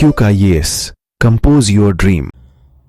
IQ का yes compose your dream.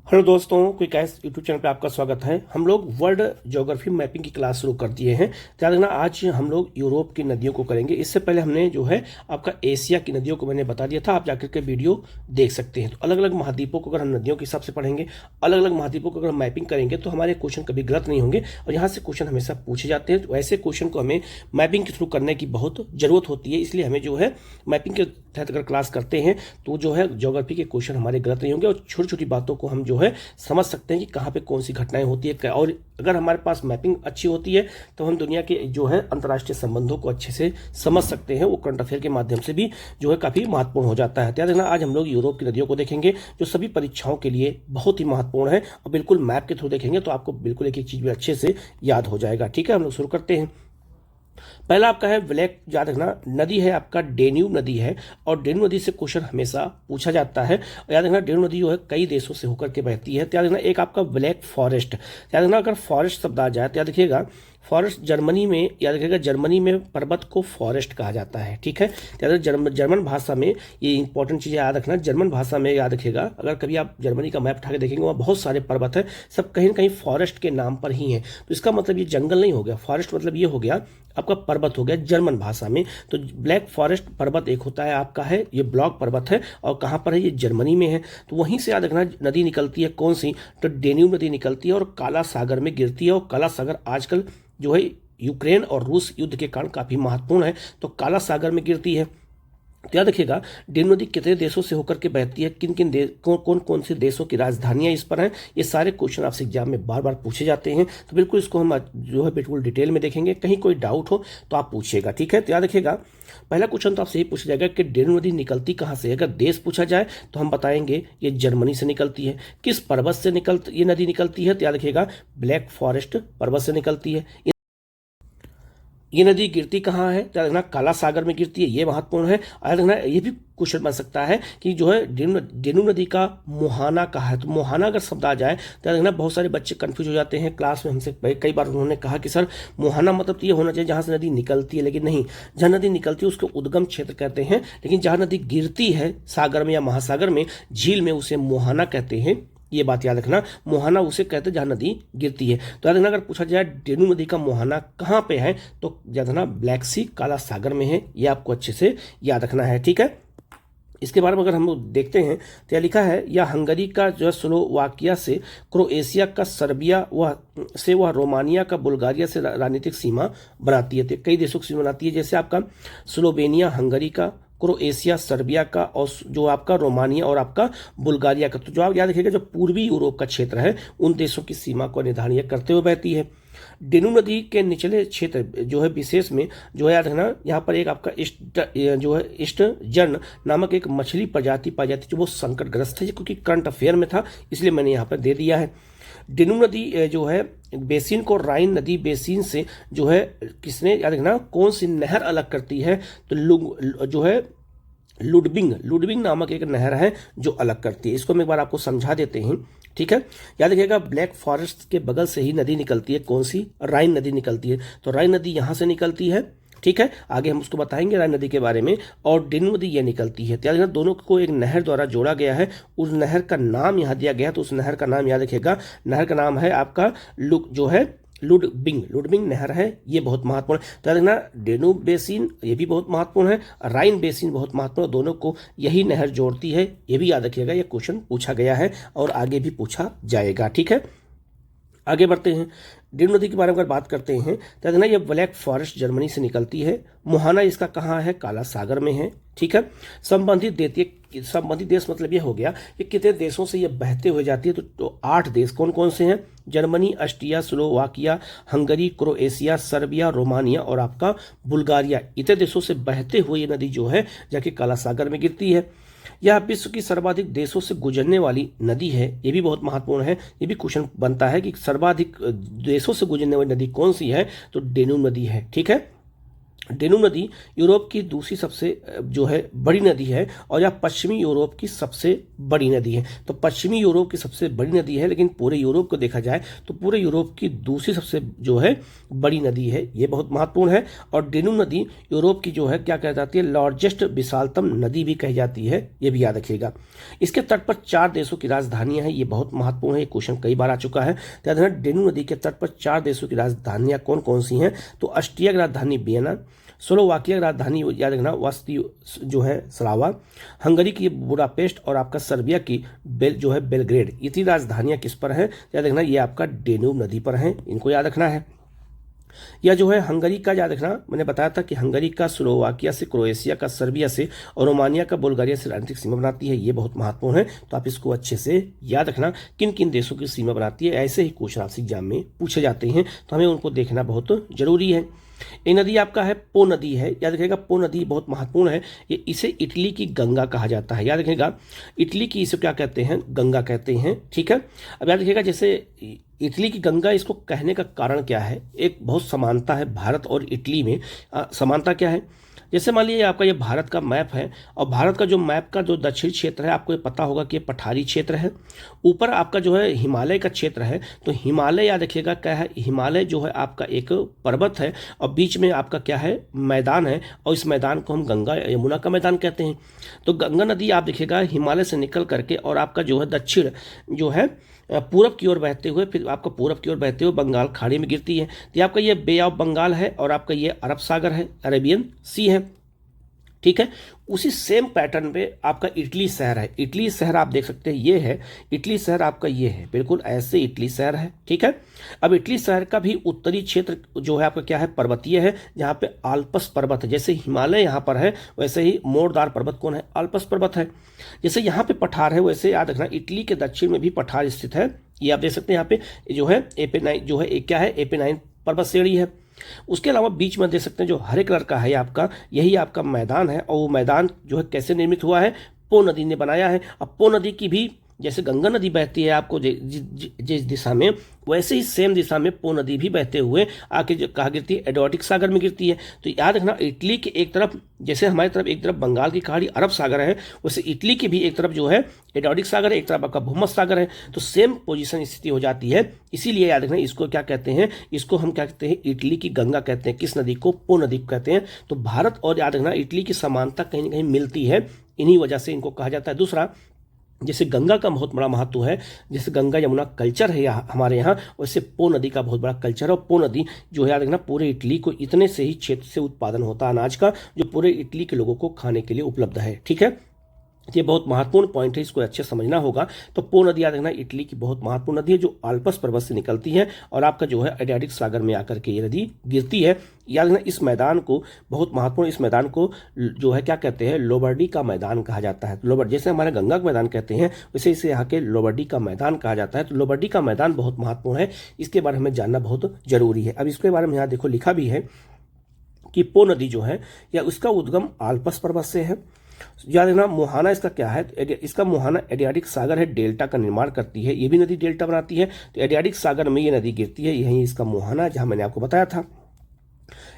Hello दोस्तों, quick ice YouTube channel पे आपका स्वागत है। हम लोग वर्ल्ड ज्योग्राफी मैपिंग की क्लास शुरू कर दिए हैं। ध्यान रखना, आज हम लोग यूरोप की नदियों को करेंगे। इससे पहले हमने जो है आपका एशिया की नदियों को मैंने बता दिया था, आप जाकर के वीडियो देख सकते हैं। तो अलग अलग महाद्वीपों को अगर हम नदियों के हिसाब से पढ़ेंगे, अलग अलग महाद्वीपों को अगर हम मैपिंग करेंगे तो हमारे क्वेश्चन कभी गलत नहीं होंगे और यहाँ से क्वेश्चन हमेशा पूछे जाते हैं। तो ऐसे क्वेश्चन को हमें मैपिंग के थ्रू करने की बहुत जरूरत होती है, इसलिए हमें जो है मैपिंग के तहत अगर क्लास करते हैं तो जो है ज्योग्राफी के क्वेश्चन हमारे गलत नहीं होंगे और छोटी छोटी बातों को हम जो है समझ सकते हैं कि कहाँ पे कौन सी घटनाएं होती है। और अगर हमारे पास मैपिंग अच्छी होती है तो हम दुनिया के जो है अंतर्राष्ट्रीय संबंधों को अच्छे से समझ सकते हैं। वो करंट अफेयर के माध्यम से भी जो है काफी महत्वपूर्ण हो जाता है। ध्यान रखना, आज हम लोग यूरोप की नदियों को देखेंगे जो सभी परीक्षाओं के लिए बहुत ही महत्वपूर्ण है और बिल्कुल मैप के थ्रू देखेंगे तो आपको बिल्कुल एक एक चीज भी अच्छे से याद हो जाएगा। ठीक है, हम लोग शुरू करते हैं। पहला आपका है ब्लैक, याद रखना नदी है आपका डेन्यूब नदी है और डेन्यूब नदी से क्वेश्चन हमेशा पूछा जाता है। याद रखना डेन्यूब नदी जो है कई देशों से होकर के बहती है। याद रखना एक आपका ब्लैक फॉरेस्ट, याद रखना अगर फॉरेस्ट शब्द आ जाए तो याद रखिएगा फॉरेस्ट जर्मनी में, याद रखिएगा जर्मनी में पर्वत को फॉरेस्ट कहा जाता है। ठीक है, याद जर्मन भाषा में ये इंपॉर्टेंट चीज़ याद रखना, जर्मन भाषा में याद रखिएगा अगर कभी आप जर्मनी का मैप उठा के देखेंगे वहाँ बहुत सारे पर्वत हैं, सब कहीं ना कहीं फॉरेस्ट के नाम पर ही हैं। तो इसका मतलब ये जंगल नहीं हो गया, फॉरेस्ट मतलब ये हो गया आपका पर्वत हो गया जर्मन भाषा में। तो ब्लैक फॉरेस्ट पर्वत एक होता है आपका है, ये ब्लॉक पर्वत है और कहाँ पर है, ये जर्मनी में है। तो वहीं से याद रखना नदी निकलती है कौन सी, तो डेन्यूब नदी निकलती है और काला सागर में गिरती है। और काला सागर आजकल जो है यूक्रेन और रूस युद्ध के कारण काफी महत्वपूर्ण है, तो काला सागर में गिरती है। तो याद रखिएगा डेन्यूब नदी कितने देशों से होकर के बहती है, किन किन कौन कौन से देशों की राजधानियां इस पर हैं, ये सारे क्वेश्चन आपसे एग्जाम में बार बार पूछे जाते हैं। तो बिल्कुल इसको हम जो है बिल्कुल डिटेल में देखेंगे, कहीं कोई डाउट हो तो आप पूछिएगा। ठीक है, तो याद रखिएगा पहला क्वेश्चन तो आपसे यही पूछा जाएगा कि डेन्यूब नदी निकलती कहाँ से। अगर देश पूछा जाए तो हम बताएंगे ये जर्मनी से निकलती है। किस पर्वत से ये नदी निकलती है, तो याद रखिएगा ब्लैक फॉरेस्ट पर्वत से निकलती है। ये नदी गिरती कहाँ है, याद रखना काला सागर में गिरती है, ये महत्वपूर्ण है। याद रखना ये भी क्वेश्चन बन सकता है कि जो है डेन्यूब नदी का मुहाना कहाँ है। तो मुहाना अगर शब्द आ जाए तो याद रखना बहुत सारे बच्चे कंफ्यूज हो जाते हैं। क्लास में हमसे कई बार उन्होंने कहा कि सर मुहाना मतलब तो ये होना चाहिए जहाँ से नदी निकलती है, लेकिन नहीं, जहाँ नदी निकलती है उसको उद्गम क्षेत्र कहते हैं, लेकिन जहाँ नदी गिरती है सागर में या महासागर में, झील में, उसे मुहाना कहते हैं। ये बात याद रखना, मुहाना उसे कहते हैं जहां नदी गिरती है। तो याद रखना अगर पूछा जाए डेन्यूब नदी का मुहाना कहां पे है तो याद रखना ब्लैक सी काला सागर में है, ये आपको अच्छे से याद रखना है। ठीक है, इसके बारे में अगर हम लोग देखते हैं तो यह लिखा है या हंगरी का जो है स्लोवाकिया से, क्रोएशिया का सर्बिया वह रोमानिया का बुल्गारिया से राजनीतिक सीमा बनाती है। तो कई देशों की सीमा बनाती है, जैसे आपका स्लोवेनिया हंगरी का, क्रोएशिया सर्बिया का और जो आपका रोमानिया और आपका बुल्गारिया का। तो जो आप याद रखिएगा जो पूर्वी यूरोप का क्षेत्र है उन देशों की सीमा को निर्धारित करते हुए बहती है। डेन्यूब नदी के निचले क्षेत्र जो है विशेष में जो है याद रखना यहाँ पर एक आपका ईस्टर्न नामक एक मछली प्रजाति पाई जाती है जो बहुत संकटग्रस्त है, क्योंकि करंट अफेयर में था इसलिए मैंने यहाँ पर दे दिया है। डेन्यूब नदी जो है बेसिन को राइन नदी बेसिन से जो है किसने, याद रखना कौन सी नहर अलग करती है, तो जो है लुडबिंग नामक एक नहर है जो अलग करती है। इसको हम एक बार आपको समझा देते हैं। ठीक है, याद रखिएगा ब्लैक फॉरेस्ट के बगल से ही नदी निकलती है, कौन सी, राइन नदी निकलती है। तो राइन नदी यहां से निकलती है। ठीक है, आगे हम उसको बताएंगे राइन नदी के बारे में। और डेन्यूब नदी ये निकलती है। याद रखना दोनों को एक नहर द्वारा जोड़ा गया है, उस नहर का नाम यहाँ दिया गया है। तो उस नहर का नाम याद रखिएगा, नहर का नाम है आपका जो है लुडबिंग नहर है, ये बहुत महत्वपूर्ण है। तो याद रखना डेन्यूब बेसिन ये भी बहुत महत्वपूर्ण है, राइन बेसिन बहुत महत्वपूर्ण है, दोनों को यही नहर जोड़ती है। ये भी याद रखिएगा, ये क्वेश्चन पूछा गया है और आगे भी पूछा जाएगा। ठीक है, आगे बढ़ते हैं। डेन्यूब नदी के बारे में अगर बात करते हैं तो याद रखना ये ब्लैक फॉरेस्ट जर्मनी से निकलती है। मुहाना इसका कहाँ है, काला सागर में है। ठीक है, संबंधित देश मतलब ये हो गया कि कितने देशों से ये बहते हुए जाती है। तो 8 देश कौन कौन से हैं, Germany, Austria, Slovakia, Hungary, Croatia, Serbia, Romania और आपका बुल्गारिया। इतने देशों से बहते हुए ये नदी जो है जाके काला सागर में गिरती है। यह विश्व की सर्वाधिक देशों से गुजरने वाली नदी है, ये भी बहुत महत्वपूर्ण है। ये भी क्वेश्चन बनता है कि सर्वाधिक देशों से गुजरने वाली नदी कौन सी है, तो डेन्यूब नदी है। ठीक है, डेन्यूब नदी यूरोप की दूसरी सबसे जो है बड़ी नदी है और यह पश्चिमी यूरोप की सबसे बड़ी नदी है। तो पश्चिमी यूरोप की सबसे बड़ी नदी है, लेकिन पूरे यूरोप को देखा जाए तो पूरे यूरोप की दूसरी सबसे जो है बड़ी नदी है, ये बहुत महत्वपूर्ण है। और डेन्यूब नदी यूरोप की जो है क्या कही जाती है, लार्जेस्ट विशालतम नदी भी कही जाती है, ये भी याद रखिएगा। इसके तट पर 4 देशों की राजधानियां हैं, ये बहुत महत्वपूर्ण है, ये क्वेश्चन कई बार आ चुका है। डेन्यूब नदी के तट पर 4 देशों की राजधानियां कौन कौन सी हैं, तो ऑस्ट्रिया की राजधानी वियना, स्लोवाकिया की राजधानी याद रखना वास्ती जो है सरावा, हंगरी की बुडापेस्ट और आपका सर्बिया की जो है बेलग्रेड। ये 3 राजधानियां किस पर हैं, याद रखना ये आपका डेन्यूब नदी पर हैं, इनको याद रखना है। या जो है हंगरी का याद रखना, मैंने बताया था कि हंगरी का स्लोवाकिया से, क्रोएशिया का सर्बिया से और रोमानिया का बुल्गारिया से राजनीतिक सीमा बनाती है, ये बहुत महत्वपूर्ण है, तो आप इसको अच्छे से याद रखना किन किन देशों की सीमा बनाती है। ऐसे ही क्वेश्चन आपसे एग्जाम में पूछे जाते हैं, तो हमें उनको देखना बहुत जरूरी है। ये नदी आपका है पो नदी है, याद रखिएगा पो नदी बहुत महत्वपूर्ण है, ये इसे इटली की गंगा कहा जाता है, याद रखिएगा इटली की इसे क्या कहते हैं, गंगा कहते हैं, ठीक है। अब याद रखिएगा जैसे इटली की गंगा, इसको कहने का कारण क्या है, एक बहुत समानता है भारत और इटली में। समानता क्या है, जैसे मान लीजिए आपका ये भारत का मैप है और भारत का जो मैप का जो दक्षिण क्षेत्र है आपको ये पता होगा कि ये पठारी क्षेत्र है, ऊपर आपका जो है हिमालय का क्षेत्र है, तो हिमालय याद रखिएगा क्या है, हिमालय जो है आपका एक पर्वत है और बीच में आपका क्या है, मैदान है, और इस मैदान को हम गंगा यमुना का मैदान कहते हैं। तो गंगा नदी आप देखिएगा हिमालय से निकल करके और आपका जो है दक्षिण जो है पूरब की ओर बहते हुए, फिर आपका पूरब की ओर बहते हुए बंगाल खाड़ी में गिरती है। तो आपका ये बे ऑफ बंगाल है और आपका ये अरब सागर है, अरेबियन सी है, ठीक है। उसी सेम पैटर्न पे आपका इटली शहर है, इटली शहर आप देख सकते हैं ये है, इटली शहर आपका ये है, बिल्कुल ऐसे इटली शहर है, ठीक है। अब इटली शहर का भी उत्तरी क्षेत्र जो है आपका क्या है, पर्वतीय है, जहाँ पे आल्पस पर्वत है। जैसे हिमालय यहाँ पर है वैसे ही मोरदार पर्वत कौन है, आल्पस पर्वत है। जैसे यहाँ पे पठार है वैसे याद रखना इटली के दक्षिण में भी पठार स्थित है, ये आप देख सकते हैं। यहाँ पे जो है एपेनाइन जो है क्या है, एपेनाइन पर्वत श्रेणी है। उसके अलावा बीच में देख सकते हैं जो हरे कलर का है आपका, यही आपका मैदान है, और वो मैदान जो है कैसे निर्मित हुआ है, पो नदी ने बनाया है। अब पो नदी की भी जैसे गंगा नदी बहती है आपको जिस दिशा में, वैसे ही सेम दिशा में पो नदी भी बहते हुए आके जो कहाँ गिरती है, एडरियाटिक सागर में गिरती है। तो याद रखना इटली के एक तरफ, जैसे हमारी तरफ एक तरफ बंगाल की खाड़ी अरब सागर है, वैसे इटली की भी एक तरफ जो है एडरियाटिक सागर है, एक तरफ आपका भूमध्य सागर है, तो सेम पोजीशन स्थिति हो जाती है। इसीलिए याद रखना इसको क्या कहते हैं, इसको हम क्या कहते हैं, इटली की गंगा कहते हैं। किस नदी को, पो नदी को कहते हैं। तो भारत और याद रखना इटली की समानता कहीं ना कहीं मिलती है, इन्हीं वजह से इनको कहा जाता है। दूसरा, जैसे गंगा का बहुत बड़ा महत्व है, जैसे गंगा यमुना कल्चर है हमारे यहाँ, वैसे पो नदी का बहुत बड़ा कल्चर है। और पो नदी जो है याद रखना पूरे इटली को इतने से ही क्षेत्र से उत्पादन होता है अनाज का, जो पूरे इटली के लोगों को खाने के लिए उपलब्ध है, ठीक है। ये बहुत महत्वपूर्ण पॉइंट है, इसको अच्छे समझना होगा। तो पो नदी याद रखना इटली की बहुत महत्वपूर्ण नदी है, जो आल्पस पर्वत से निकलती है और आपका जो है एडरियाटिक सागर में आकर के ये नदी गिरती है। याद रखना इस मैदान को बहुत महत्वपूर्ण, इस मैदान को जो है क्या कहते हैं, लोबर्डी का मैदान कहा जाता है। लोबर्डी जैसे हमारे गंगा का मैदान कहते हैं, वैसे इसे यहाँ के लोबर्डी का मैदान कहा जाता है। तो लोबर्डी का मैदान बहुत महत्वपूर्ण है, इसके बारे में जानना बहुत जरूरी है। अब इसके बारे में यहाँ देखो लिखा भी है कि पो नदी जो है या उसका उद्गम आल्पस पर्वत से है। याद रखना मोहाना इसका क्या है, इसका मोहाना एडरियाटिक सागर है, डेल्टा का निर्माण करती है, ये भी नदी डेल्टा बनाती है। तो एडरियाटिक सागर में ये नदी गिरती है, यही इसका मोहाना, जहां मैंने आपको बताया था।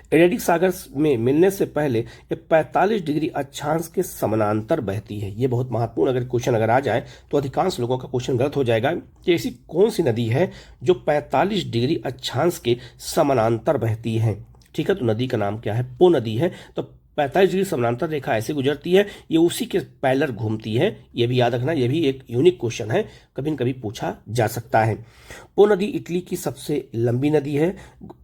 एडरियाटिक सागर में मिलने से पहले ये 45 डिग्री अक्षांश के समानांतर बहती है। ये बहुत महत्वपूर्ण, अगर क्वेश्चन अगर आ जाए तो अधिकांश लोगों का क्वेश्चन गलत हो जाएगा कि ऐसी कौन सी नदी है जो 45 डिग्री अक्षांश के समानांतर बहती है, ठीक है। तो नदी का नाम क्या है, पो नदी है। तो 45 डिग्री समानांतर रेखा ऐसे गुजरती है, ये उसी के पैरेलल घूमती है, ये भी याद रखना, ये भी एक यूनिक क्वेश्चन है, कभी न कभी पूछा जा सकता है। पो नदी इटली की सबसे लंबी नदी है,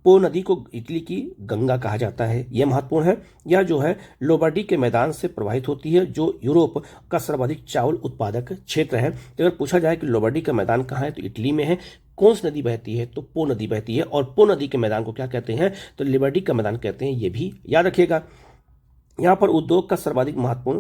पो नदी को इटली की गंगा कहा जाता है, यह महत्वपूर्ण है। यह जो है लोबर्डी के मैदान से प्रवाहित होती है, जो यूरोप का सर्वाधिक चावल उत्पादक क्षेत्र है। अगर पूछा जाए कि लोबर्डी का मैदान कहाँ है, तो इटली में है। कौन सी नदी बहती है, तो पो नदी बहती है, और पो नदी के मैदान को क्या कहते हैं, तो लिबर्टी का मैदान कहते हैं, ये भी याद रखिएगा। यहाँ पर उद्योग का सर्वाधिक महत्वपूर्ण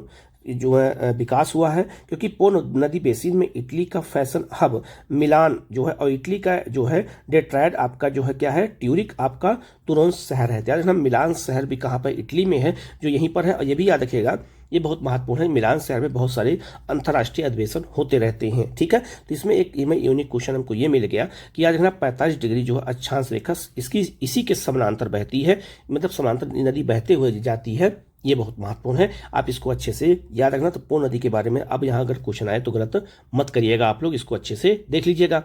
जो है विकास हुआ है, क्योंकि पो नदी बेसिन में इटली का फैशन हब मिलान जो है और इटली का जो है डेट्रायड आपका जो है क्या है ट्यूरिक आपका तुरंत शहर है। याद रखना मिलान शहर भी कहाँ पर इटली में है, जो यहीं पर है। और ये भी याद रखिएगा, ये बहुत महत्वपूर्ण है, मिलान शहर में बहुत सारे अंतर्राष्ट्रीय अधिवेशन होते रहते हैं। ठीक है, तो इसमें एक यूनिक क्वेश्चन हमको ये मिल गया कि याद रखना 45 डिग्री जो है अक्षांश रेखा इसकी इसी के समानांतर बहती है, मतलब समानांतर नदी बहते हुए जाती है। ये बहुत महत्वपूर्ण है, आप इसको अच्छे से याद रखना। तो पो नदी के बारे में अब यहाँ अगर क्वेश्चन आए तो गलत मत करिएगा, आप लोग इसको अच्छे से देख लीजिएगा।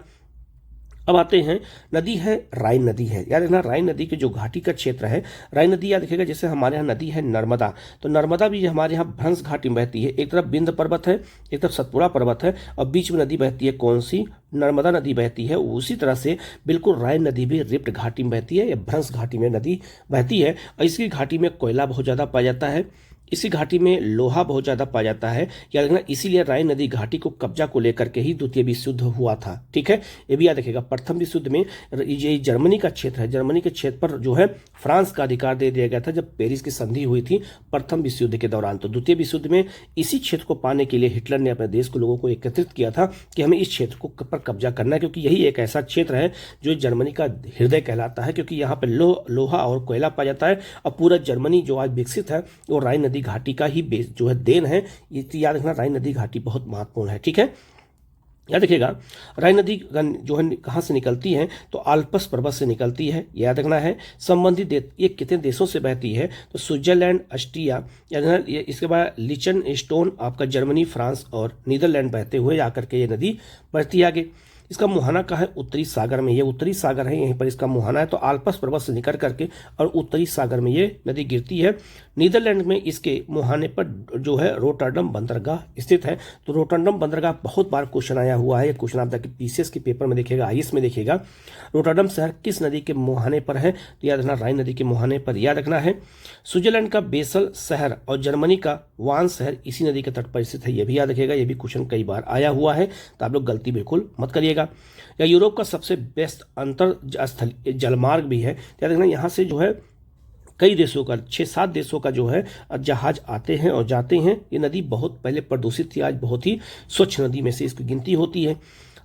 अब आते हैं, नदी है राइन नदी है। याद रखना राइन नदी के जो घाटी का क्षेत्र है, राइन नदी याद रखिएगा, जैसे हमारे यहाँ नदी है नर्मदा, तो नर्मदा भी हमारे यहाँ भ्रंश घाटी में बहती है। एक तरफ विंध्य पर्वत है, एक तरफ सतपुड़ा पर्वत है, और बीच में नदी बहती है कौन सी, नर्मदा नदी बहती है। उसी तरह से बिल्कुल राइन नदी भी रिफ्ट घाटी में बहती है या भ्रंश घाटी में नदी बहती है। और इसकी घाटी में कोयला बहुत ज़्यादा पाया जाता है, इसी घाटी में लोहा बहुत ज़्यादा पाया जाता है। याद रखना इसीलिए राइन नदी घाटी को कब्जा को लेकर के ही द्वितीय विश्व युद्ध हुआ था। ठीक है, ये भी याद रखिएगा। प्रथम विश्व युद्ध में ये जर्मनी का क्षेत्र है, जर्मनी के क्षेत्र पर जो है फ्रांस का अधिकार दे दिया गया था जब पेरिस की संधि हुई थी प्रथम विश्व युद्ध के दौरान। तो द्वितीय विश्व युद्ध में इसी क्षेत्र को पाने के लिए हिटलर ने अपने देश के लोगों को एकत्रित किया था कि हमें इस क्षेत्र को पर कब्जा करना है, क्योंकि यही एक ऐसा क्षेत्र है जो जर्मनी का हृदय कहलाता है, क्योंकि यहाँ पर लोहा और कोयला पाया जाता है। और पूरा जर्मनी जो आज विकसित है वो राइन नदी घाटी का ही जो है देन है। ये याद रखना, राइन नदी घाटी बहुत महत्वपूर्ण है। ठीक है, याद रखिएगा, राइन नदी जो है कहाँ से निकलती है, तो आल्प्स पर्वत से निकलती है। याद रखना है संबंधित ये कितने देशों से बहती है, तो स्विट्जरलैंड, ऑस्ट्रिया, याद रखना इसके बाद लिचनस्टोन आपका जर्मनी, फ्रांस और नीदरलैंड बहते हुए आकर के ये नदी बढ़ती है आगे। इसका मुहाना कहाँ है, उत्तरी सागर में। ये उत्तरी सागर है, यहीं पर इसका मुहाना है। तो आल्प्स पर्वत से निकल करके और उत्तरी सागर में ये नदी गिरती है। नीदरलैंड में इसके मुहाने पर जो है रोटरडम बंदरगाह स्थित है। तो रोटरडम बंदरगाह बहुत बार क्वेश्चन आया हुआ है, ये क्वेश्चन आप जाके पीसीएस के पेपर में देखिएगा, आईएएस में देखिएगा। रोटरडम शहर किस नदी के मुहाने पर है, तो याद रखना राइन नदी के मुहाने पर याद रखना है। स्विट्जरलैंड का बेसल शहर और जर्मनी का वान शहर इसी नदी के तट पर स्थित है, ये भी याद रखिएगा, ये भी क्वेश्चन कई बार आया हुआ है, तो आप लोग गलती बिल्कुल मत करिएगा। या यूरोप का सबसे बेस्ट अंतर स्थलीय जलमार्ग भी है। याद रखना यहाँ से जो है कई देशों का 6-7 देशों का जो है जहाज आते हैं और जाते हैं। ये नदी बहुत पहले प्रदूषित थी, आज बहुत ही स्वच्छ नदी में से इसकी गिनती होती है।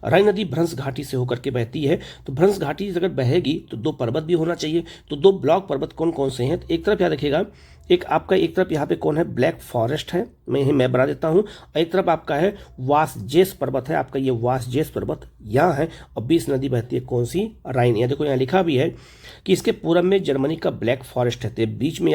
राइन नदी भ्रंश घाटी से होकर के बहती है। तो भ्रंश घाटी अगर बहेगी तो 2 पर्वत भी होना चाहिए। तो 2 ब्लॉक पर्वत कौन कौन से हैं, तो एक तरफ याद रखिएगा, एक तरफ यहाँ पे कौन है, ब्लैक फॉरेस्ट है, मैं बना देता हूँ। और एक तरफ आपका है वासजेस पर्वत है, आपका ये वासजेस पर्वत यहाँ है। और बीच नदी बहती है कौन सी, राइन। यहाँ देखो यहाँ लिखा भी है कि इसके पूरब में जर्मनी का ब्लैक फॉरेस्ट है, तो बीच में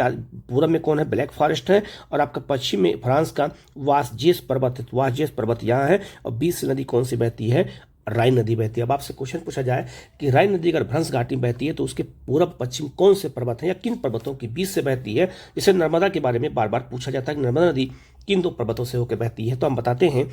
पूरब में कौन है, ब्लैक फॉरेस्ट है। और आपका पश्चिम में फ्रांस का वासजेस पर्वत है, तो वासजेस पर्वत यहाँ है। और बीच नदी कौन सी बहती है, राइन नदी बहती है। अब आपसे क्वेश्चन पूछा जाए कि राइन नदी अगर भ्रंश घाटी में बहती है तो उसके पूरब पश्चिम कौन से पर्वत हैं या किन पर्वतों के बीच से बहती है। जैसे नर्मदा के बारे में बार बार पूछा जाता है कि नर्मदा नदी किन 2 पर्वतों से होकर बहती है, तो हम बताते हैं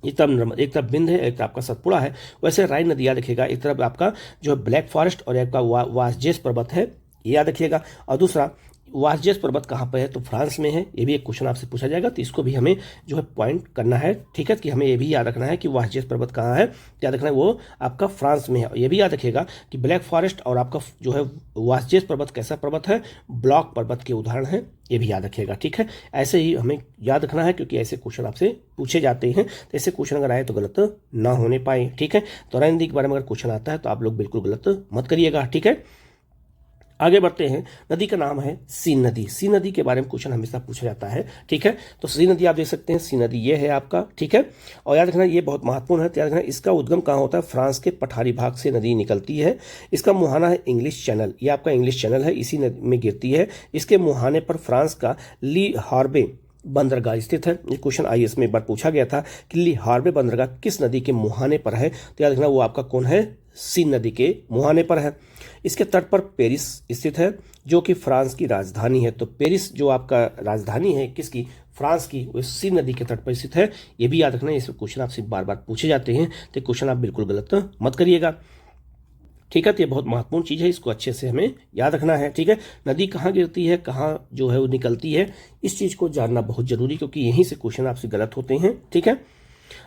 एक तरफ विंध्य है, एक तरफ आपका सतपुड़ा है। वैसे राइन नदी याद रखिएगा, एक तरफ आपका जो है ब्लैक फॉरेस्ट और एक का वासजेस पर्वत है, ये याद रखिएगा। और दूसरा वासजेस पर्वत कहाँ पर है, तो फ्रांस में है। ये भी एक क्वेश्चन आपसे पूछा जाएगा, तो इसको भी हमें जो है पॉइंट करना है। ठीक है, कि हमें ये भी याद रखना है कि वासजेस पर्वत कहाँ है, याद रखना है वो आपका फ्रांस में है। ये भी याद रखिएगा कि ब्लैक फॉरेस्ट और आपका जो है वासजेस पर्वत कैसा पर्वत है, ब्लॉक पर्वत के उदाहरण है, ये भी याद रखिएगा। ठीक है, ऐसे ही हमें याद रखना है, क्योंकि ऐसे क्वेश्चन आपसे पूछे जाते हैं, तो ऐसे क्वेश्चन अगर आए तो गलत ना होने पाए। ठीक है, तो राइन नदी के बारे में अगर क्वेश्चन आता है तो आप लोग बिल्कुल गलत मत करिएगा। ठीक है, आगे बढ़ते हैं। नदी का नाम है सीन नदी। सीन नदी के बारे में क्वेश्चन हमेशा पूछा जाता है। ठीक है, तो सीन नदी आप देख सकते हैं, सीन नदी ये है आपका। ठीक है, और याद रखना ये बहुत महत्वपूर्ण है, याद रखना इसका उद्गम कहाँ होता है, फ्रांस के पठारी भाग से नदी निकलती है। इसका मुहाना है इंग्लिश चैनल, ये आपका इंग्लिश चैनल है, इसी नदी में गिरती है। इसके मुहाने पर फ्रांस का ली हार्बे बंदरगाह स्थित है। ये क्वेश्चन आईएएस में एक बार पूछा गया था कि ली हार्बे बंदरगाह किस नदी के मुहाने पर है, तो याद रखना वो आपका कौन है, सीन नदी के मुहाने पर है। इसके तट पर पेरिस स्थित है, जो कि फ्रांस की राजधानी है। तो पेरिस जो आपका राजधानी है किसकी, फ्रांस की, वो सीन नदी के तट पर स्थित है। ये भी याद रखना, इस क्वेश्चन आपसे बार बार पूछे जाते हैं, तो क्वेश्चन आप बिल्कुल गलत मत करिएगा। ठीक है, तो ये बहुत महत्वपूर्ण चीज़ है, इसको अच्छे से हमें याद रखना है। ठीक है, नदी कहाँ गिरती है, कहाँ जो है वो निकलती है, इस चीज़ को जानना बहुत जरूरी, क्योंकि यहीं से क्वेश्चन आपसे गलत होते हैं। ठीक है,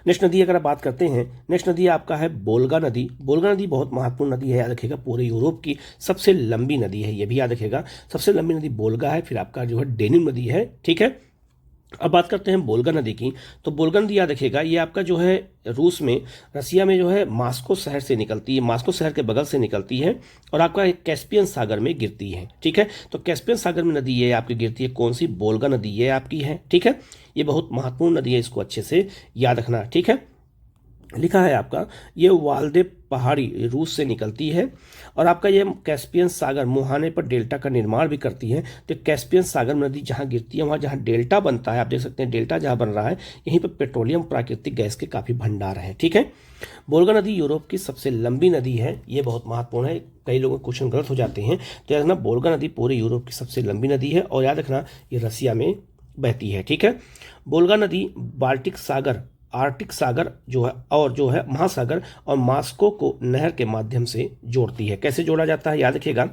नेक्स्ट नदी अगर आप बात करते हैं, नेक्स्ट नदी आपका है बोल्गा नदी। बोल्गा नदी बहुत महत्वपूर्ण नदी है, याद रखिएगा, पूरे यूरोप की सबसे लंबी नदी है, ये भी याद रखिएगा, सबसे लंबी नदी बोल्गा है। फिर आपका जो है डेनिम नदी है। ठीक है, अब बात करते हैं वोल्गा नदी की। तो वोल्गा नदी याद रखिएगा, ये आपका जो है रूस में, रसिया में जो है मॉस्को शहर से निकलती है, मॉस्को शहर के बगल से निकलती है और आपका एक कैस्पियन सागर में गिरती है। ठीक है, तो कैस्पियन सागर में नदी ये आपकी गिरती है, कौन सी? वोल्गा नदी ये आपकी है। ठीक है, ये बहुत महत्वपूर्ण नदी है, इसको अच्छे से याद रखना। ठीक है, लिखा है आपका ये वाल्दे पहाड़ी रूस से निकलती है और आपका ये कैस्पियन सागर मुहाने पर डेल्टा का निर्माण भी करती है। तो कैस्पियन सागर नदी जहाँ गिरती है, वहाँ जहाँ डेल्टा बनता है, आप देख सकते हैं डेल्टा जहाँ बन रहा है, यहीं पर पेट्रोलियम प्राकृतिक गैस के काफ़ी भंडार हैं। ठीक है, वोल्गा नदी यूरोप की सबसे लंबी नदी है, ये बहुत महत्वपूर्ण है, कई लोगों के क्वेश्चन गलत हो जाते हैं। तो याद रखना, वोल्गा नदी पूरे यूरोप की सबसे लंबी नदी है और याद रखना ये रसिया में बहती है। ठीक है, वोल्गा नदी बाल्टिक सागर, आर्कटिक सागर जो है और जो है महासागर और मॉस्को को नहर के माध्यम से जोड़ती है। कैसे जोड़ा जाता है याद रखिएगा,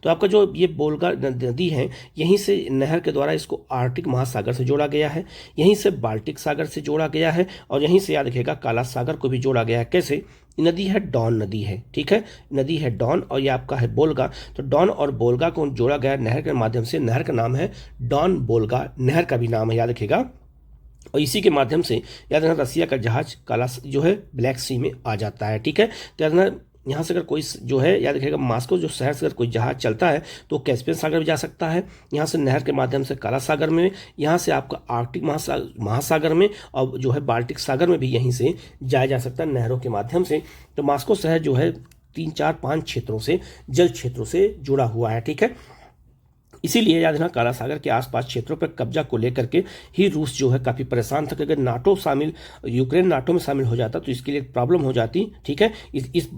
तो आपका जो ये वोल्गा नदी है, यहीं से नहर के द्वारा इसको आर्कटिक महासागर से जोड़ा गया है, यहीं से बाल्टिक सागर से जोड़ा गया है और यहीं से याद रखिएगा काला सागर को भी जोड़ा गया है। कैसे? नदी है डॉन नदी है। ठीक है, नदी है डॉन और ये आपका है बोल्गा। तो डॉन और बोल्गा को जोड़ा गया नहर के माध्यम से, नहर का नाम है डॉन बोल्गा, नहर का भी नाम है, याद रखिएगा। और इसी के माध्यम से याद रखना रसिया का जहाज काला जो है ब्लैक सी में आ जाता है। ठीक है, तो याद रखना यहाँ से अगर कोई जो है याद रखिएगा मॉस्को जो शहर से अगर कोई जहाज चलता है तो कैस्पियन सागर भी जा सकता है, यहाँ से नहर के माध्यम से काला सागर में, यहाँ से आपका आर्कटिक महासागर में और जो है बाल्टिक सागर में भी यहीं से जाया जा सकता है नहरों के माध्यम से। तो मॉस्को शहर जो है 3, 4, 5 क्षेत्रों से, जल क्षेत्रों से जुड़ा हुआ है। ठीक है, इसीलिए याद रखना काला सागर के आसपास क्षेत्रों पर कब्जा को लेकर के ही रूस जो है काफ़ी परेशान था कि अगर नाटो शामिल, यूक्रेन नाटो में शामिल हो जाता तो इसके लिए प्रॉब्लम हो जाती। ठीक है,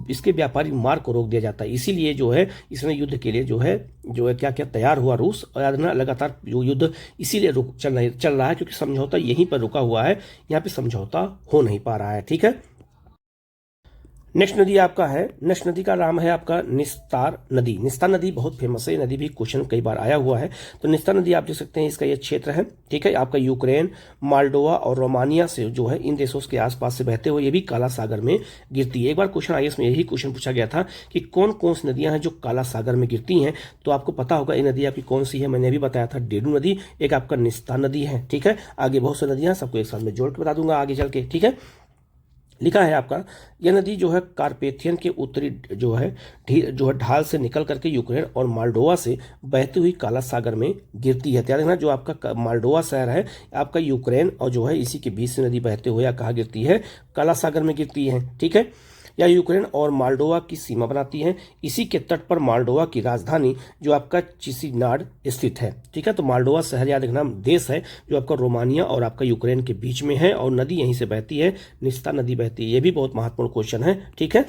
इसके व्यापारिक मार्ग को रोक दिया जाता है, इसीलिए जो है इसने युद्ध के लिए जो है क्या क्या तैयार हुआ रूस। और याद रखना लगातार युद्ध इसीलिए चल रहा है क्योंकि समझौता यहीं पर रुका हुआ है, यहाँ पे समझौता हो नहीं पा रहा है। ठीक है, नेक्स्ट नदी आपका है, नेक्स्ट नदी का नाम है आपका निस्तार नदी। निस्तार नदी बहुत फेमस है, नदी भी क्वेश्चन कई बार आया हुआ है। तो निस्तार नदी आप देख सकते हैं, इसका ये क्षेत्र है। ठीक है, आपका यूक्रेन, मोल्डोवा और रोमानिया से जो है इन देशों के आसपास से बहते हुए ये भी काला सागर में गिरती है। एक बार क्वेश्चन आईएएस में यही क्वेश्चन पूछा गया था कि कौन कौन सी नदियां हैं जो काला सागर में गिरती हैं, तो आपको पता होगा ये नदी आपकी कौन सी है, मैंने अभी बताया था डेडू नदी, एक आपका निस्तार नदी है। ठीक है, आगे बहुत सी नदियां, सबको एक साथ में जोड़ के बता दूंगा आगे चल के। ठीक है, लिखा है आपका यह नदी जो है कार्पेथियन के उत्तरी जो है ढाल से निकल करके यूक्रेन और मोल्डोवा से बहती हुई काला सागर में गिरती है। ध्यान रखना, जो आपका मोल्डोवा शहर है आपका यूक्रेन और जो है इसी के बीच से नदी बहते हुए कहाँ गिरती है? काला सागर में गिरती है। ठीक है, या यूक्रेन और मोल्डोवा की सीमा बनाती है। इसी के तट पर मोल्डोवा की राजधानी जो आपका चिसिनाड स्थित है। ठीक है, तो मोल्डोवा शहर याद रखना देश है जो आपका रोमानिया और आपका यूक्रेन के बीच में है और नदी यहीं से बहती है, निस्ता नदी बहती है। ये भी बहुत महत्वपूर्ण क्वेश्चन है। ठीक है,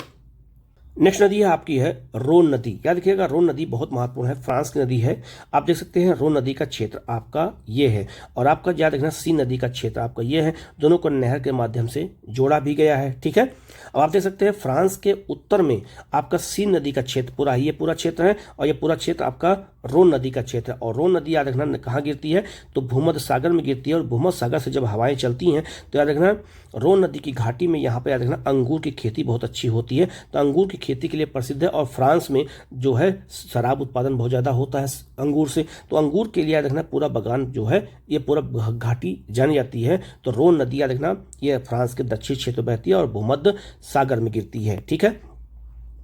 नेक्स्ट नदी है आपकी है रोन नदी। याद रखिएगा, रोन नदी बहुत महत्वपूर्ण है, फ्रांस की नदी है। आप देख सकते हैं रोन नदी का क्षेत्र आपका ये है और आपका याद रखना सीन नदी का क्षेत्र आपका ये है, दोनों को नहर के माध्यम से जोड़ा भी गया है। ठीक है, अब आप देख सकते हैं फ्रांस के उत्तर में आपका सीन नदी का क्षेत्र पूरा, ये पूरा क्षेत्र है और ये पूरा क्षेत्र आपका रोन नदी का क्षेत्र है। और रोन नदी याद रखना कहाँ गिरती है? तो भूमध्य सागर में गिरती है और भूमध्य सागर से जब हवाएं चलती हैं तो याद रखना रोन नदी की घाटी में यहाँ पर याद रखना अंगूर की खेती बहुत अच्छी होती है। तो अंगूर की खेती के लिए प्रसिद्ध है और फ्रांस में जो है शराब उत्पादन बहुत ज़्यादा होता है अंगूर से, तो अंगूर के लिए याद रखना पूरा बगान जो है ये पूरा घाटी जानी जाती है। तो रोन नदी याद रखना ये फ्रांस के दक्षिण क्षेत्र में बहती है और भूमध्य सागर में गिरती है। ठीक है,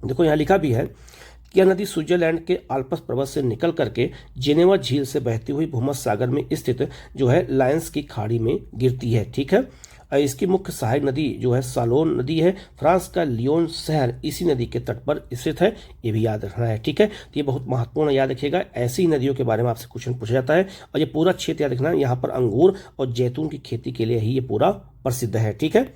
देखो यहाँ लिखा भी है कि यह नदी स्विट्जरलैंड के आल्प्स पर्वत से निकल करके जेनेवा झील से बहती हुई भूमध्य सागर में स्थित जो है लायंस की खाड़ी में गिरती है। ठीक है, इसकी मुख्य सहायक नदी जो है सालोन नदी है। फ्रांस का लियोन शहर इसी नदी के तट पर स्थित है, ये भी याद रखना है। ठीक है, तो ये बहुत महत्वपूर्ण याद रखिएगा, ऐसी नदियों के बारे में आपसे क्वेश्चन पूछा जाता है। और ये पूरा क्षेत्र याद रखना, यहाँ पर अंगूर और जैतून की खेती के लिए ही ये पूरा प्रसिद्ध है। ठीक है,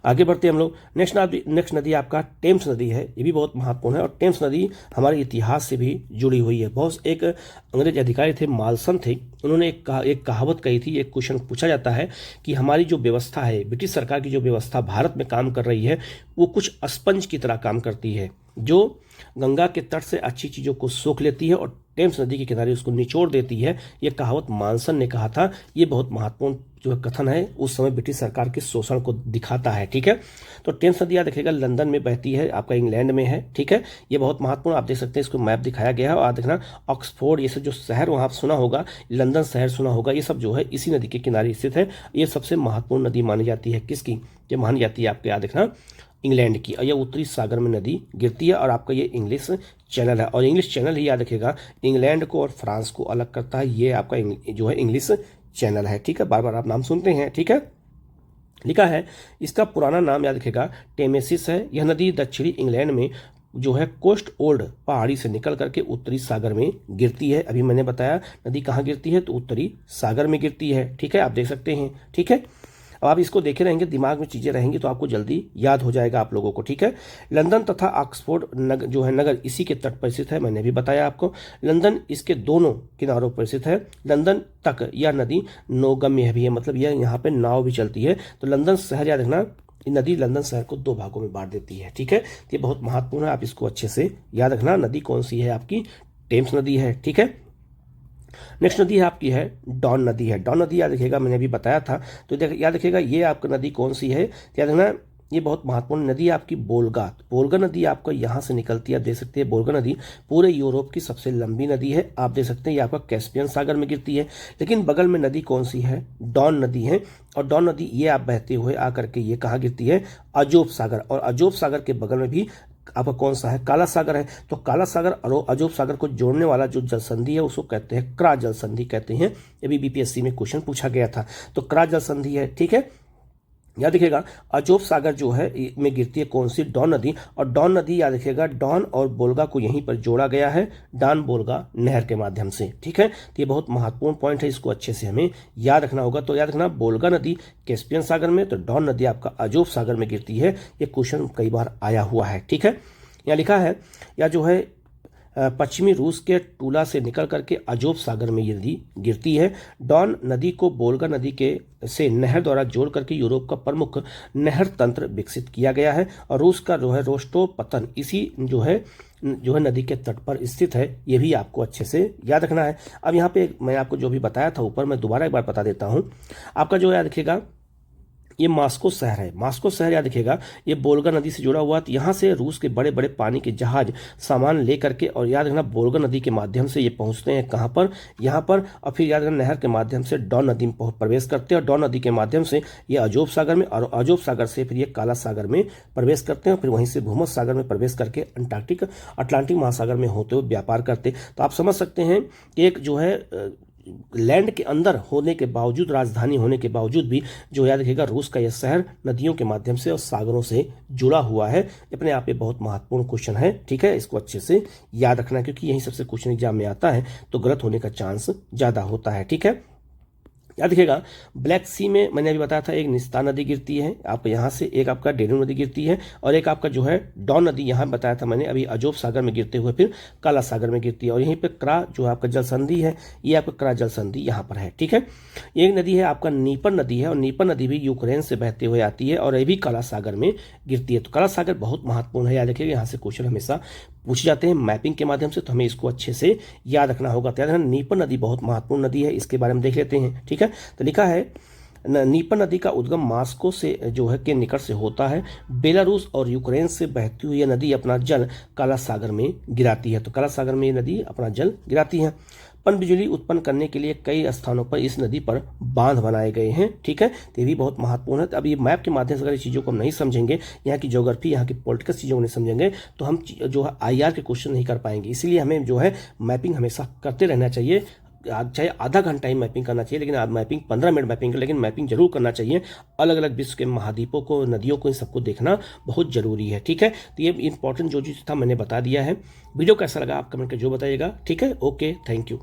आगे बढ़ते हैं हम लोग। नेक्स्ट नदी आपका टेम्स नदी है, ये भी बहुत महत्वपूर्ण है और टेम्स नदी हमारे इतिहास से भी जुड़ी हुई है। बहुत एक अंग्रेज अधिकारी थे, मालसन थे, उन्होंने एक कहावत कही थी, एक क्वेश्चन पूछा जाता है कि हमारी जो व्यवस्था है, ब्रिटिश सरकार की जो व्यवस्था भारत में काम कर रही है वो कुछ स्पंज की तरह काम करती है, जो गंगा के तट से अच्छी चीज़ों को सोख लेती है और टेम्स नदी के किनारे उसको निचोड़ देती है। ये कहावत मानसन ने कहा था। ये बहुत महत्वपूर्ण जो है कथन है, उस समय ब्रिटिश सरकार के शोषण को दिखाता है। ठीक है, तो टेम्स नदी याद रखिएगा लंदन में बहती है, आपका इंग्लैंड में है। ठीक है, ये बहुत महत्वपूर्ण, आप देख सकते हैं इसको मैप दिखाया गया है। और देखना ऑक्सफोर्ड, ये सब जो शहर वहाँ सुना होगा, लंदन शहर सुना होगा, ये सब जो है इसी नदी के किनारे स्थित है। ये सबसे महत्वपूर्ण नदी मानी जाती है। किसकी? ये मानी जाती है आपके याद रखना इंग्लैंड की। और यह उत्तरी सागर में नदी गिरती है और आपका ये इंग्लिश चैनल है। और इंग्लिश चैनल ही याद रखिएगा इंग्लैंड को और फ्रांस को अलग करता है। ये आपका जो है इंग्लिश चैनल है। ठीक है, बार बार आप नाम सुनते हैं। ठीक है, लिखा है इसका पुराना नाम याद रखिएगा टेमेसिस है। यह नदी दक्षिणी इंग्लैंड में जो है कोस्ट ओल्ड पहाड़ी से निकल करके उत्तरी सागर में गिरती है। अभी मैंने बताया नदी कहाँ गिरती है, तो उत्तरी सागर में गिरती है। ठीक है, आप देख सकते हैं। ठीक है, अब आप इसको देखे रहेंगे, दिमाग में चीज़ें रहेंगी तो आपको जल्दी याद हो जाएगा आप लोगों को। ठीक है, लंदन तथा ऑक्सफोर्ड जो है नगर इसी के तट पर स्थित है। मैंने भी बताया आपको। लंदन इसके दोनों किनारों पर स्थित है। लंदन तक यह नदी नौगम्य भी है, मतलब यह यहाँ पे नाव भी चलती है। तो लंदन शहर याद रखना, नदी लंदन शहर को 2 भागों में बांट देती है। ठीक है, ये बहुत महत्वपूर्ण है, आप इसको अच्छे से याद रखना। नदी कौन सी है आपकी? टेम्स नदी है। ठीक है, नेक्स्ट नदी है आपकी है डॉन नदी है। डॉन नदी याद रखिएगा मैंने अभी बताया था। तो याद रखिएगा ये आपका नदी कौन सी है, याद रखना ये बहुत महत्वपूर्ण नदी है आपकी बोल्गा। बोल्गा नदी आपको यहाँ से निकलती है। आप देख सकते हैं बोल्गा नदी पूरे यूरोप की सबसे लंबी नदी है। आप देख सकते हैं ये आपका कैस्पियन सागर में गिरती है। लेकिन बगल में नदी कौन सी है? डॉन नदी है। और डॉन नदी ये आप बहते हुए आकर के ये कहाँ गिरती है? अजोब सागर। और अजोब सागर के बगल में भी आपका कौन सा है? काला सागर है। तो काला सागर और अजोब सागर को जोड़ने वाला जो जल संधि है उसको कहते हैं क्रा जल संधि कहते हैं। ये भी बीपीएससी में क्वेश्चन पूछा गया था। तो क्रा जल संधि है। ठीक है, याद रखिएगा अजोब सागर जो है में गिरती है कौन सी? डॉन नदी। और डॉन नदी याद रखिएगा डॉन और बोल्गा को यहीं पर जोड़ा गया है डॉन बोल्गा नहर के माध्यम से। ठीक है, तो ये बहुत महत्वपूर्ण पॉइंट है, इसको अच्छे से हमें याद रखना होगा। तो याद रखना बोल्गा नदी कैस्पियन सागर में, तो डॉन नदी आपका अजोब सागर में गिरती है। ये क्वेश्चन कई बार आया हुआ है। ठीक है, यहाँ लिखा है या जो है पश्चिमी रूस के टूला से निकल करके अजोब सागर में ये नदी गिरती है। डॉन नदी को बोल्गा नदी के से नहर द्वारा जोड़ करके यूरोप का प्रमुख नहर तंत्र विकसित किया गया है। और रूस का जो है रोस्टोपतन इसी जो है नदी के तट पर स्थित है। ये भी आपको अच्छे से याद रखना है। अब यहाँ पे मैं आपको जो भी बताया था ऊपर, मैं दोबारा एक बार बता देता हूँ। आपका जो याद रखिएगा ये मास्को शहर है। मास्को शहर याद रखिएगा ये बोल्गा नदी से जुड़ा हुआ। तो यहाँ से रूस के बड़े बड़े पानी के जहाज सामान ले करके, और याद रखना बोल्गा नदी के माध्यम से ये पहुँचते हैं कहाँ पर? यहाँ पर। और फिर याद रखना नहर के माध्यम से डॉन नदी में प्रवेश करते हैं। और डॉन नदी के माध्यम से ये अजोब सागर में, और अजोब सागर से फिर ये काला सागर में प्रवेश करते हैं। फिर वहीं से भूमध्य सागर में प्रवेश करके अटलांटिक महासागर में होते हुए व्यापार करते। तो आप समझ सकते हैं कि एक जो है लैंड के अंदर होने के बावजूद, राजधानी होने के बावजूद भी जो याद रखिएगा रूस का यह शहर नदियों के माध्यम से और सागरों से जुड़ा हुआ है। अपने आप में बहुत महत्वपूर्ण क्वेश्चन है। ठीक है, इसको अच्छे से याद रखना, क्योंकि यही सबसे क्वेश्चन एग्जाम में आता है तो गलत होने का चांस ज्यादा होता है। ठीक है, याद रखिएगा ब्लैक सी में मैंने अभी बताया था एक निस्ता नदी गिरती है आप यहाँ से, एक आपका डेनू नदी गिरती है, और एक आपका जो है डॉन नदी यहाँ बताया था मैंने अभी अजोब सागर में गिरते हुए फिर काला सागर में गिरती है। और यहीं पे क्रा जो आपका जल संधि है, ये आपका क्रा जल संधि यहाँ पर है। ठीक है, एक नदी है आपका नीपर नदी है, और नीपर नदी भी यूक्रेन से बहते हुए आती है और ये भी काला सागर में गिरती है। तो काला सागर बहुत महत्वपूर्ण है, याद रखिएगा यहाँ से क्वेश्चन हमेशा पूछे जाते हैं मैपिंग के माध्यम से, तो हमें इसको अच्छे से याद रखना होगा। तो याद रखना नीपर नदी बहुत महत्वपूर्ण नदी है, इसके बारे में देख लेते हैं। ठीक है, तो लिखा है नीपर नदी का उद्गम मास्को से जो है के निकट से होता है। बेलारूस और यूक्रेन से बहती हुई यह नदी अपना जल काला सागर में गिराती है। तो काला सागर में ये नदी अपना जल गिराती है। पनबिजली उत्पन्न करने के लिए कई स्थानों पर इस नदी पर बांध बनाए गए हैं। ठीक है, तो ये भी बहुत महत्वपूर्ण है। तो अब ये मैप के माध्यम से अगर चीज़ों को हम नहीं समझेंगे, यहाँ की ज्योग्राफी, यहाँ की पॉलिटिकल चीज़ों को नहीं समझेंगे, तो हम जो है IR के क्वेश्चन नहीं कर पाएंगे। इसीलिए हमें जो है मैपिंग हमेशा करते रहना चाहिए। चाहे आधा घंटा ही मैपिंग करना चाहिए, लेकिन आज मैपिंग 15 मिनट मैपिंग लेकिन मैपिंग जरूर करना चाहिए। अलग अलग विश्व के महाद्वीपों को, नदियों को, इन सबको देखना बहुत जरूरी है। ठीक है, तो ये इंपॉर्टेंट जो चीज़ था मैंने बता दिया है। वीडियो कैसा लगा आप कमेंट करके जो बताइएगा। ठीक है, ओके, थैंक यू।